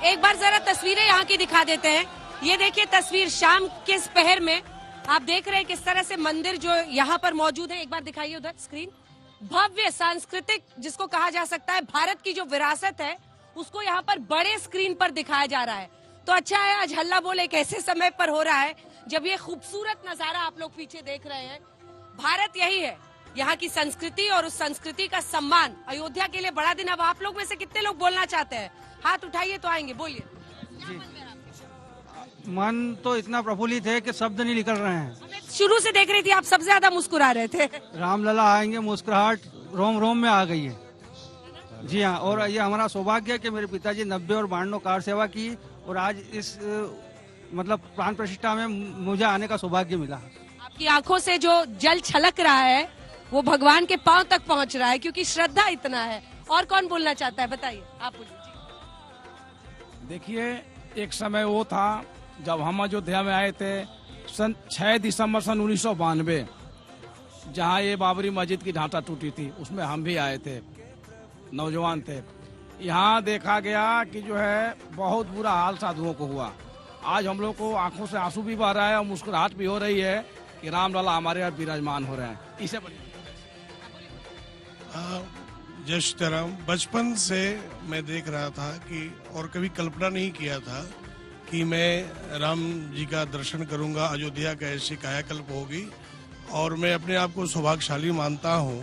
एक बार जरा तस्वीरें यहाँ की दिखा देते हैं। ये देखिए तस्वीर शाम के इस पहर में आप देख रहे हैं किस तरह से मंदिर जो यहाँ पर मौजूद है। एक बार दिखाइए उधर स्क्रीन। भव्य सांस्कृतिक जिसको कहा जा सकता है, भारत की जो विरासत है उसको यहाँ पर बड़े स्क्रीन पर दिखाया जा रहा है। तो अच्छा है आज हल्ला बोल एक ऐसे समय पर हो रहा है जब ये खूबसूरत नजारा आप लोग पीछे देख रहे हैं। भारत यही है, यहाँ की संस्कृति और उस संस्कृति का सम्मान। अयोध्या के लिए बड़ा दिन। अब आप लोग में से कितने लोग बोलना चाहते हैं? हाथ उठाइए तो आएंगे, बोलिए। मन तो इतना प्रफुल्लित है कि शब्द नहीं निकल रहे हैं। शुरू से देख रही थी आप सबसे ज्यादा मुस्कुरा रहे थे। रामलला आएंगे, मुस्कुराहट रोम रोम में आ गई है। जी हाँ, और ये हमारा सौभाग्य है कि मेरे पिताजी 90 और 92 कार सेवा की और आज इस मतलब प्राण प्रतिष्ठा में मुझे आने का सौभाग्य मिला। आपकी आंखों से जो जल छलक रहा है वो भगवान के पांव तक पहुंच रहा है क्योंकि श्रद्धा इतना है। और कौन बोलना चाहता है बताइए, आप बोलिए। देखिए, एक समय वो था जब हम अयोध्या में आए थे 6 दिसंबर सन 1992, जहाँ ये बाबरी मस्जिद की ढांचा टूटी थी, उसमें हम भी आए थे, नौजवान थे। यहाँ देखा गया कि जो है बहुत बुरा हाल साधुओं को हुआ। आज हम लोग को आंखों से आंसू भी बह रहा है और मुस्कुराहट भी हो रही है कि रामलला हमारे यहाँ विराजमान हो रहे हैं। इसे जय श्री राम। बचपन से मैं देख रहा था कि और कभी कल्पना नहीं किया था कि मैं राम जी का दर्शन करूंगा, अयोध्या का ऐसी कायाकल्प होगी। और मैं अपने आप को सौभाग्यशाली मानता हूं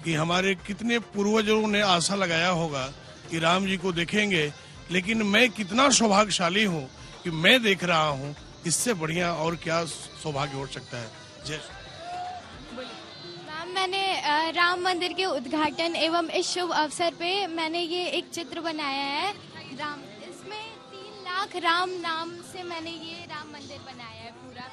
कि हमारे कितने पूर्वजों ने आशा लगाया होगा कि राम जी को देखेंगे, लेकिन मैं कितना सौभाग्यशाली हूं कि मैं देख रहा हूं। इससे बढ़िया और क्या सौभाग्य हो सकता है। जय मैंने राम मंदिर के उद्घाटन एवं इस शुभ अवसर पे मैंने ये एक चित्र बनाया है राम। इसमें 3 लाख राम नाम से मैंने ये राम मंदिर बनाया है पूरा।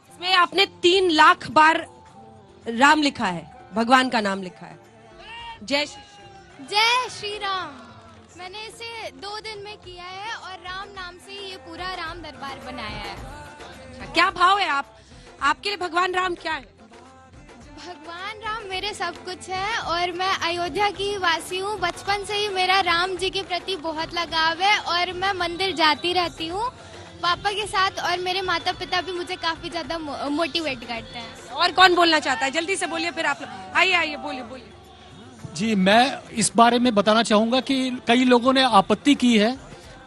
इसमें आपने 3 लाख बार राम लिखा है, भगवान का नाम लिखा है। जय श्री राम। मैंने इसे 2 दिन में किया है और राम नाम से ये पूरा राम दरबार बनाया है। क्या भाव है आपके लिए भगवान राम क्या है? भगवान राम मेरे सब कुछ है और मैं अयोध्या की वासी हूँ। बचपन से ही मेरा राम जी के प्रति बहुत लगाव है और मैं मंदिर जाती रहती हूँ पापा के साथ, और मेरे माता पिता भी मुझे काफी ज्यादा मोटिवेट करते हैं। और कौन बोलना चाहता है? जल्दी से बोलिए, फिर आप आइए बोलिए। जी, मैं इस बारे में बताना चाहूंगा कि कई लोगों ने आपत्ति की है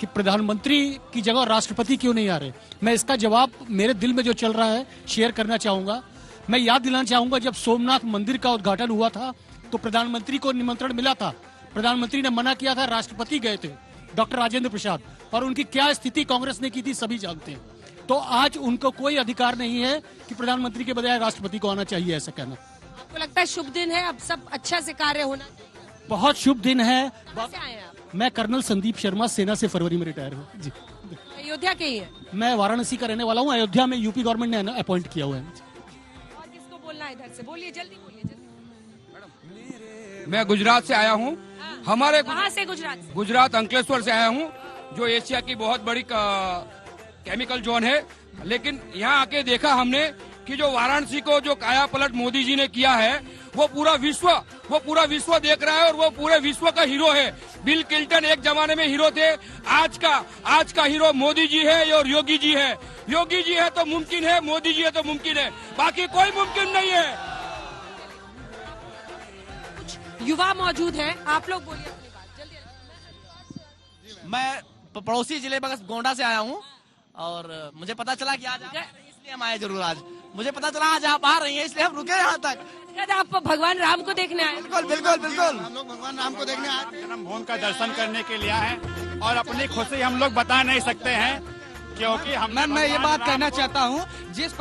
कि प्रधानमंत्री की जगह राष्ट्रपति क्यों नहीं आ रहे। मैं इसका जवाब मेरे दिल में जो चल रहा है शेयर करना चाहूंगा। मैं याद दिलाना चाहूंगा, जब सोमनाथ मंदिर का उद्घाटन हुआ था तो प्रधानमंत्री को निमंत्रण मिला था। प्रधानमंत्री ने मना किया था, राष्ट्रपति गए थे डॉक्टर राजेंद्र प्रसाद, और उनकी क्या स्थिति कांग्रेस ने की थी सभी जानते हैं। तो आज उनको कोई अधिकार नहीं है कि प्रधानमंत्री के बजाय राष्ट्रपति को आना चाहिए, ऐसा कहना। आपको लगता है शुभ दिन है, अब सब अच्छा से कार्य होना? बहुत शुभ दिन है। कैसे आए हैं आप? मैं कर्नल संदीप शर्मा, सेना से फरवरी में रिटायर हूँ। जी, अयोध्या के ही है? मैं वाराणसी का रहने वाला हूँ। अयोध्या में यूपी गवर्नमेंट ने अपॉइंट किया हुआ है। और किसको बोलना है? इधर से बोलिए, जल्दी बोलिए। मैं गुजरात से आया हूँ। हमारे कहाँ से? गुजरात अंकलेश्वर से आया हूँ, जो एशिया की बहुत बड़ी केमिकल जोन है। लेकिन यहाँ आके देखा हमने कि जो वाराणसी को जो काया पलट मोदी जी ने किया है वो पूरा विश्व देख रहा है और वो पूरे विश्व का हीरो है। बिल क्लिंटन एक जमाने में हीरो थे, आज का हीरो मोदी जी है और योगी जी है। योगी जी है तो मुमकिन है, मोदी जी है तो मुमकिन है, बाकी कोई मुमकिन नहीं है। कुछ युवा मौजूद हैं, आप लोग बोलिए अपनी बात जल्दी। मैं पड़ोसी जिले बस गोंडा से आया हूँ और मुझे पता चला कि आज इसलिए हम आए जरूर। आज मुझे पता चला आज आप आ रही हैं, इसलिए हम रुके यहाँ तक। आप भगवान राम को देखने आए? बिल्कुल। हम लोग भगवान राम को देखने आए, जन्मभूमि का दर्शन करने के लिए आए और अपनी खुशी हम लोग बता नहीं सकते हैं क्योंकि मैं ये बात कहना चाहता हूँ, जिस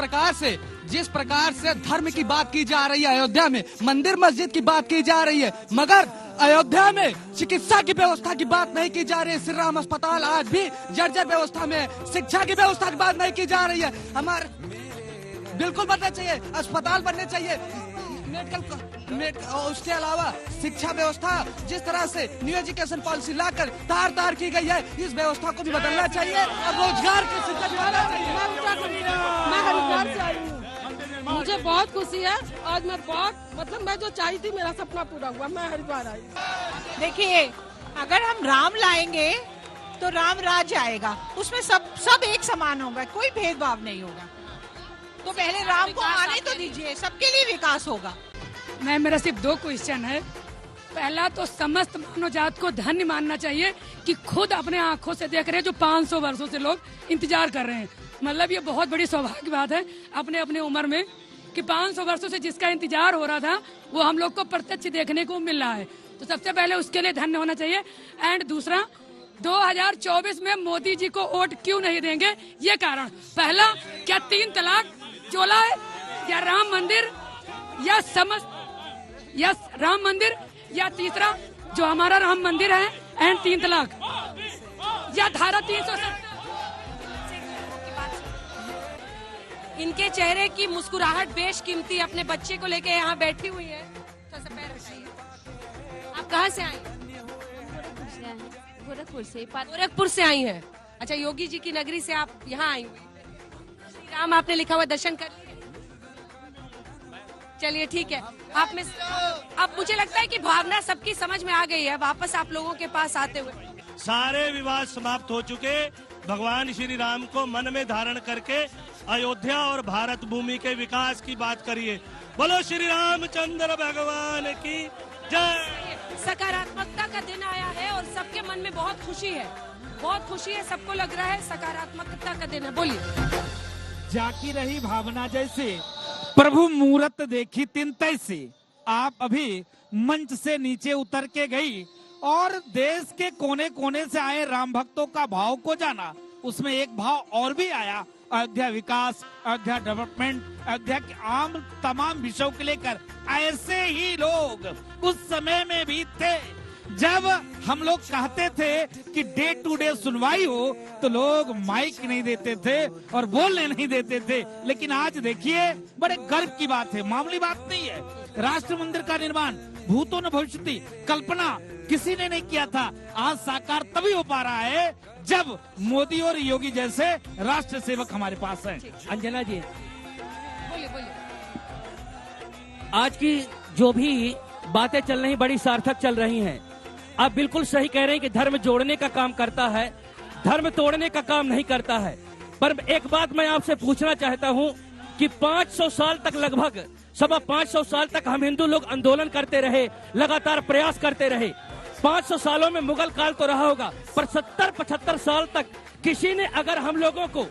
प्रकार से धर्म की बात की जा रही है अयोध्या में, मंदिर मस्जिद की बात की जा रही है, मगर अयोध्या में चिकित्सा की व्यवस्था की बात नहीं की जा रही है। श्री राम अस्पताल आज भी जर्जर व्यवस्था में, शिक्षा की व्यवस्था की बात नहीं की जा रही है। हमारे बिल्कुल बनना चाहिए, अस्पताल बनने चाहिए, उसके अलावा शिक्षा व्यवस्था जिस तरह से न्यू एजुकेशन पॉलिसी लाकर तार की गई है, इस व्यवस्था को भी बदलना चाहिए और रोजगार की शिक्षा दिलाना चाहिए। मुझे बहुत खुशी है। आज मैं बहुत मतलब मैं जो चाही थी मेरा सपना पूरा हुआ, मैं हरिद्वार आई। देखिए, अगर हम राम लाएंगे तो राम राज्य आएगा, उसमें सब एक समान होगा, कोई भेदभाव नहीं होगा। तो पहले राम को आने तो दीजिए, सबके लिए विकास होगा। मेरा सिर्फ 2 क्वेश्चन है। पहला तो समस्त मानव जात को धन्य मानना चाहिए कि खुद अपने आंखों से देख रहे हैं जो 500 वर्षों से लोग इंतजार कर रहे हैं। मतलब ये बहुत बड़ी सौभाग्य की बात है अपने अपने उम्र में कि 500 वर्षों से जिसका इंतजार हो रहा था वो हम लोग को प्रत्यक्ष देखने को मिल रहा है। तो सबसे पहले उसके लिए धन्य होना चाहिए। एंड दूसरा, 2024 में मोदी जी को वोट क्यों नहीं देंगे, ये कारण। पहला, क्या 3 तलाक चोला है, या राम मंदिर, या या राम मंदिर, या तीसरा जो हमारा राम मंदिर है एंड 3 तलाक, या धारा 370। इनके चेहरे की मुस्कुराहट बेशकीमती अपने बच्चे को लेके यहाँ बैठी हुई है। तो पैर हटाइए। आप कहाँ से आई? गोरखपुर से आई हैं। अच्छा, योगी जी की नगरी से आप यहाँ आई हुई। श्री राम आपने लिखा हुआ दर्शन कर लिए? चलिए ठीक है। आप में अब मुझे लगता है कि भावना सबकी समझ में आ गई है। वापस आप लोगों के पास आते हुए, सारे विवाद समाप्त हो चुके, भगवान श्री राम को मन में धारण करके अयोध्या और भारत भूमि के विकास की बात करिए। बोलो श्री रामचंद्र भगवान की जय। सकारात्मकता का दिन आया है और सबके मन में बहुत खुशी है, बहुत खुशी है। सबको लग रहा है सकारात्मकता का दिन है। बोलिए। जाकी रही भावना जैसे, प्रभु मूरत देखी तिन तैसे। आप अभी मंच से नीचे उतर के गई और देश के कोने कोने से आए राम भक्तों का भाव को जाना। उसमें एक भाव और भी आया, अयोध्या विकास, अयोध्या डेवलपमेंट, अयोध्या के आम तमाम विषयों को लेकर। ऐसे ही लोग उस समय में भी थे जब हम लोग कहते थे कि डे टू डे सुनवाई हो तो लोग माइक नहीं देते थे और बोलने नहीं देते थे। लेकिन आज देखिए, बड़े गर्व की बात है, मामूली बात नहीं है। राष्ट्र मंदिर का निर्माण भूतों ने भविष्यति कल्पना किसी ने नहीं किया था, आज साकार तभी हो पा रहा है जब मोदी और योगी जैसे राष्ट्र सेवक हमारे पास हैं। अंजना जी, बोलिए। आज की जो भी बातें चल रही बड़ी सार्थक चल रही हैं। आप बिल्कुल सही कह रहे हैं कि धर्म जोड़ने का काम करता है, धर्म तोड़ने का काम नहीं करता है। पर एक बात मैं आपसे पूछना चाहता हूं कि 500 साल तक, लगभग 550 साल तक हम हिंदू लोग आंदोलन करते रहे, लगातार प्रयास करते रहे। 500 सालों में मुगल काल तो रहा होगा, पर 70-75 साल तक किसी ने अगर हम लोगों को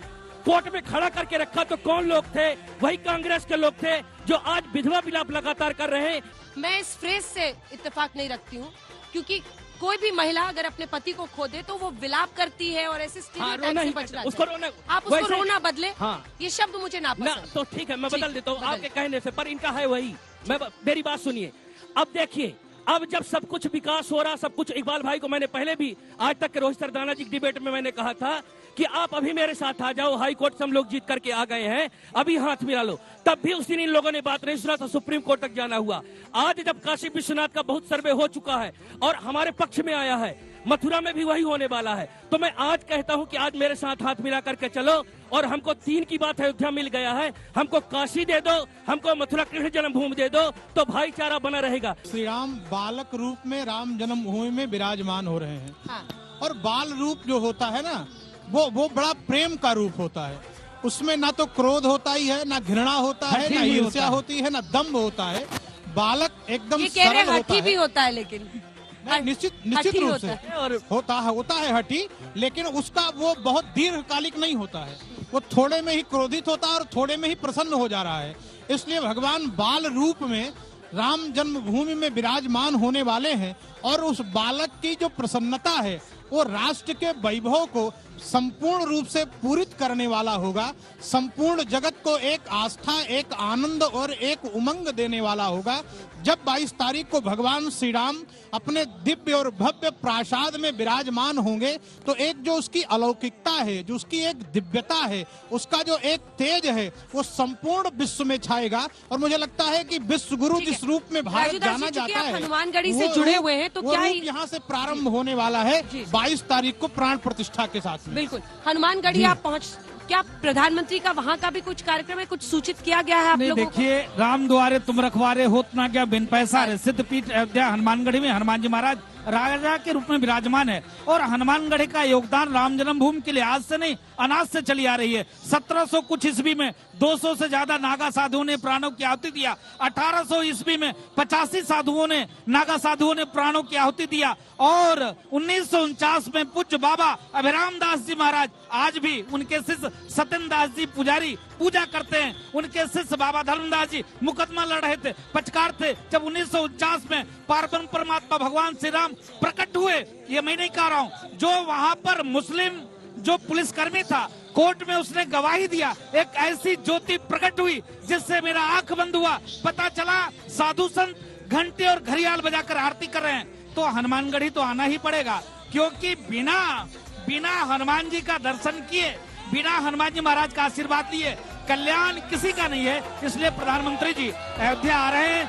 कोर्ट में खड़ा करके रखा तो कौन लोग थे? वही कांग्रेस के लोग थे जो आज विधवा विलाप लगातार कर रहे हैं। मैं इस फ्रेज से इत्तेफाक नहीं रखती हूँ, क्योंकि कोई भी महिला अगर अपने पति को खो दे तो वो विलाप करती है और ऐसे स्टीरियोटाइप से बचना चाहिए। आप उसको रोना बदले। हाँ। ये शब्द मुझे ना पसंद। तो ठीक है, मैं बदल देता हूँ आपके कहने से, पर इनका है वही। मेरी बात सुनिए। अब देखिए, अब जब सब कुछ विकास हो रहा, सब कुछ, इकबाल भाई को मैंने पहले भी आज तक के रोहित सरदाना जी की डिबेट में मैंने कहा था कि आप अभी मेरे साथ आ जाओ, हाई कोर्ट से हम लोग जीत करके आ गए हैं, अभी हाथ मिला लो। तब भी उस दिन इन लोगों ने बात नहीं सुना था, सुप्रीम कोर्ट तक जाना हुआ। आज जब काशी विश्वनाथ का बहुत सर्वे हो चुका है और हमारे पक्ष में आया है, मथुरा में भी वही होने वाला है, तो मैं आज कहता हूं कि आज मेरे साथ हाथ मिला करके चलो। और हमको 3 की बात अयोध्या मिल गया है, हमको काशी दे दो, हमको मथुरा कृष्ण जन्मभूमि दे दो, तो भाईचारा बना रहेगा। श्री राम बालक रूप में राम जन्मभूमि में विराजमान हो रहे हैं। और बाल रूप जो होता है ना, वो बड़ा प्रेम का रूप होता है। उसमें ना तो क्रोध होता ही है, ना घृणा होता है, ना ईर्ष्या होती है, ना दम्भ होता है। बालक एकदम सरल होता है। भी होता है, लेकिन निश्चित रूप से और होता है हठी, लेकिन उसका वो बहुत दीर्घकालिक नहीं होता है। वो थोड़े में ही क्रोधित होता है और थोड़े में ही प्रसन्न हो जा रहा है। इसलिए भगवान बाल रूप में राम जन्मभूमि में विराजमान होने वाले हैं और उस बालक की जो प्रसन्नता है वो राष्ट्र के वैभव को संपूर्ण रूप से पूरित करने वाला होगा। संपूर्ण जगत को एक आस्था, एक आनंद और एक उमंग देने वाला होगा। जब 22 तारीख को भगवान श्री राम अपने दिव्य और भव्य प्रासाद में विराजमान होंगे तो एक जो उसकी अलौकिकता है, जो उसकी एक दिव्यता है, उसका जो एक तेज है, वो संपूर्ण विश्व में छाएगा। और मुझे लगता है कि विश्व गुरु जिस रूप में भारत जाना जाता है, हनुमानगढ़ी से जुड़े हुए हैं, तो क्या यहाँ से प्रारंभ होने वाला है 22 तारीख को प्राण प्रतिष्ठा के साथ में। बिल्कुल, हनुमानगढ़ी आप क्या प्रधानमंत्री का वहाँ का भी कुछ कार्यक्रम है, कुछ सूचित किया गया है आप नहीं, लोगों को? देखिए, राम द्वारे तुम रखवारे होत ना क्या बिन पैसा रे। सिद्धपीठ अयोध्या हनुमानगढ़ी में हनुमान जी महाराज राजा के रूप में विराजमान है और हनुमानगढ़ी का योगदान राम जन्मभूमि के लिए आज से नहीं अनाज से चली आ रही है। 1700 कुछ ईस्वी में 200 से ज्यादा नागा साधुओं ने प्राणों की आहुति दिया। 1800 ईस्वी में 85 नागा साधुओं ने प्राणों की आहुति दिया और 1949 में पूज्य बाबा अभिराम दास जी महाराज, आज भी उनके शिष्य सत्येंद्र दास जी पुजारी पूजा करते हैं। उनके शिष्य बाबा धर्मदास जी मुकदमा लड़ रहे थे, पचकार थे। जब 1949 में पार्वन परमात्मा भगवान श्री राम प्रकट हुए, ये मैं नहीं कह रहा हूँ, जो वहाँ पर मुस्लिम जो पुलिसकर्मी था कोर्ट में उसने गवाही दिया, एक ऐसी ज्योति प्रकट हुई जिससे मेरा आंख बंद हुआ। पता चला साधु संत घंटे और घड़ियाल बजाकर आरती कर रहे हैं। तो हनुमानगढ़ी तो आना ही पड़ेगा, क्योंकि बिना हनुमान जी का दर्शन किए, बिना हनुमान जी महाराज का आशीर्वाद लिए कल्याण किसी का नहीं है। इसलिए प्रधानमंत्री जी अयोध्या आ रहे हैं,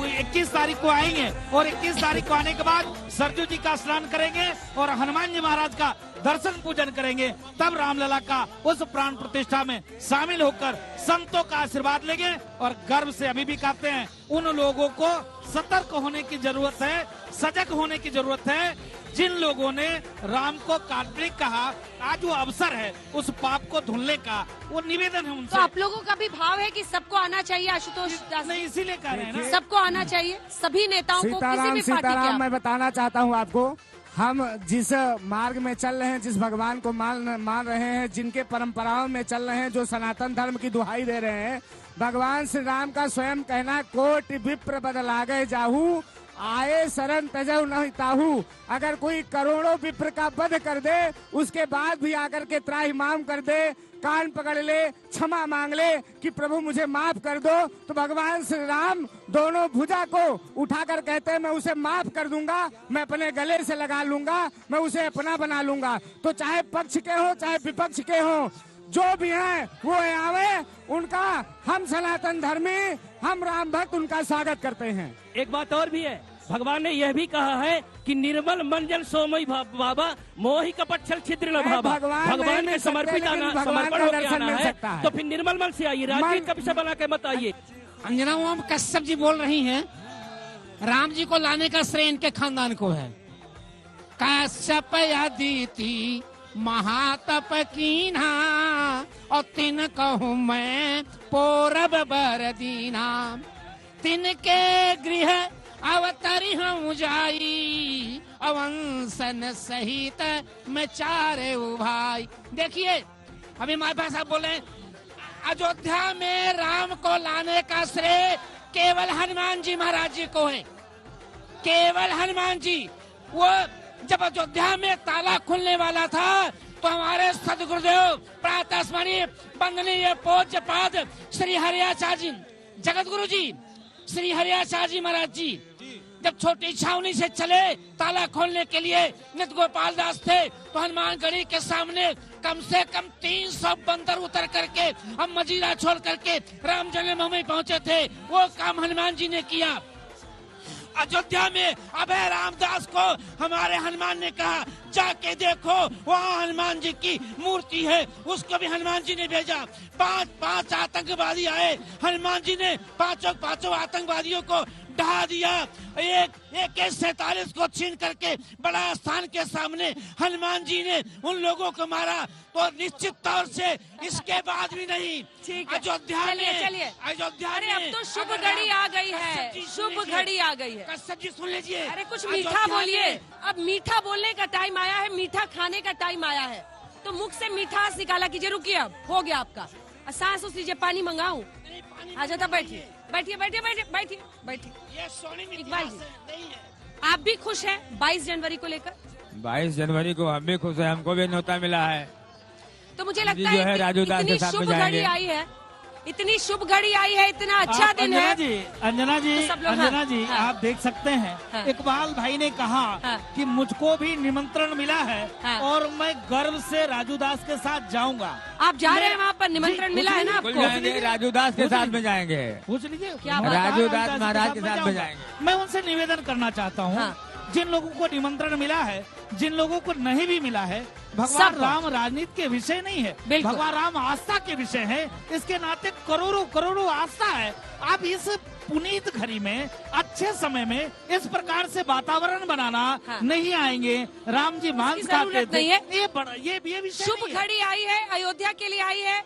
21 तारीख को आएंगे और 21 तारीख को आने के बाद सरजू जी का स्नान करेंगे और हनुमान जी महाराज का दर्शन पूजन करेंगे। तब रामलला का उस प्राण प्रतिष्ठा में शामिल होकर संतों का आशीर्वाद लेंगे। और गर्व से अभी भी कहते हैं, उन लोगों को सतर्क होने की जरूरत है, सजग होने की जरूरत है जिन लोगों ने राम को काल्पनिक कहा। आज वो अवसर है उस पाप को धुलने का, वो निवेदन है उनसे। तो आप लोगों का भी भाव है कि सबको आना चाहिए, आशुतोष दास? नहीं, इसीलिए कह रहे हैं ना, सबको आना चाहिए, सभी नेताओं को, किसी भी पार्टी के। मैं बताना चाहता हूँ आपको, हम जिस मार्ग में चल रहे हैं, जिस भगवान को मान रहे हैं, जिनके परंपराओं में चल रहे हैं, जो सनातन धर्म की दुहाई दे रहे हैं, भगवान श्री राम का स्वयं कहना, कोटि विप्र बदला गए जाहू, आए शरण तजहु नहीं ताहू। अगर कोई करोड़ों विप्र का वध कर दे, उसके बाद भी आकर के त्राहिमाम कर दे, कान पकड़ ले, क्षमा मांग ले कि प्रभु मुझे माफ कर दो, तो भगवान श्री राम दोनों भुजा को उठाकर कहते हैं, मैं उसे माफ कर दूंगा, मैं अपने गले से लगा लूंगा, मैं उसे अपना बना लूंगा। तो चाहे पक्ष के हो चाहे विपक्ष के हो, जो भी हैं वो आवे, उनका हम सनातन धर्मी, हम राम भक्त उनका स्वागत करते हैं। एक बात और भी है, भगवान ने यह भी कहा है कि निर्मल मंजन सोमई बाबा मोहि कपट छल छिद्र न भावा। भगवान ने समर्पित समर्पण होकर आना है, तो फिर निर्मल मन से आइए, राजनीति का विषय बना के मत आइए। अंजना ओम कश्यप जी बोल रही हैं, राम जी को लाने का श्रेय इनके खानदान को है। कश्यप अदिति महातप कीन्हा और तिन कहूँ मैं पौरव बर दीना, तिनके गृह अवतरी हूँ जाई, अवंसन सहित मैं चारे भाई। देखिए, अभी हमारे पास आप बोले अयोध्या में राम को लाने का श्रेय केवल हनुमान जी महाराज जी को है, केवल हनुमान जी। वो जब अयोध्या में ताला खुलने वाला था तो हमारे सदगुरुदेव प्रातः स्मरणीय वंदनीय पूज्य पाद श्री हरियाचार्य जी, जगत गुरु जी श्री हरियाचार्य जी महाराज जी जब छोटी छावनी से चले ताला खोलने के लिए, नित गोपाल दास थे, तो हनुमानगढ़ी के सामने कम से कम 300 बंदर उतर करके, हम मजीरा छोड़ करके राम जन्मभूमि पहुंचे थे। वो काम हनुमान जी ने किया। अयोध्या में अभय रामदास को हमारे हनुमान ने कहा, जाके देखो वहाँ हनुमान जी की मूर्ति है, उसको भी हनुमान जी ने भेजा। पांच आतंकवादी आए, हनुमान जी ने पांचों आतंकवादियों को ढहा दिया। एक AK-47 को छीन करके बड़ा स्थान के सामने हनुमान जी ने उन लोगों को मारा। तो निश्चित तौर से इसके बाद भी नहीं, अयोध्या में अरे अब तो शुभ घड़ी आ गई है, शुभ घड़ी आ गई है। कश्यप जी सुन लीजिए, अरे कुछ मीठा बोलिए, अब मीठा बोलने का टाइम आया है, मीठा खाने का टाइम आया है, तो मुख से मिठास निकाला कीजिए। रुकिए, अब हो गया आपका, सांस उस लीजिए, पानी मंगाऊं? आ जाता, बैठिए बैठिए बैठिए बैठिए बैठिए बैठिए। इकबाल जी, आप भी खुश हैं 22 जनवरी को लेकर? 22 जनवरी को हम भी खुश हैं, हमको भी न्योता मिला है। तो मुझे लगता है इतनी शुभ घड़ी आई है, इतनी शुभ घड़ी आई है, इतना अच्छा दिन है। अंजना जी, आप देख सकते हैं, इकबाल भाई ने कहा कि मुझको भी निमंत्रण मिला है और मैं गर्व से राजू दास के साथ जाऊंगा। आप जा रहे हैं वहाँ पर? निमंत्रण मिला है ना आपको? राजू दास के साथ में जाएंगे, पूछ लीजिए, राजू दास महाराज के साथ में जाएंगे। मैं उनसे निवेदन करना चाहता हूँ, जिन लोगों को निमंत्रण मिला है, जिन लोगों को नहीं भी मिला है, भगवान सब राम राजनीति के विषय नहीं है, बिल्कुल। भगवान राम आस्था के विषय है। इसके नाते करोड़ों करोड़ों आस्था है। आप इस पुनीत घड़ी में, अच्छे समय में इस प्रकार से वातावरण बनाना नहीं आएंगे। राम जी मांस खाते जरूरत नहीं है। ये विषय शुभ नहीं है। घड़ी आई है, अयोध्या के लिए आई है।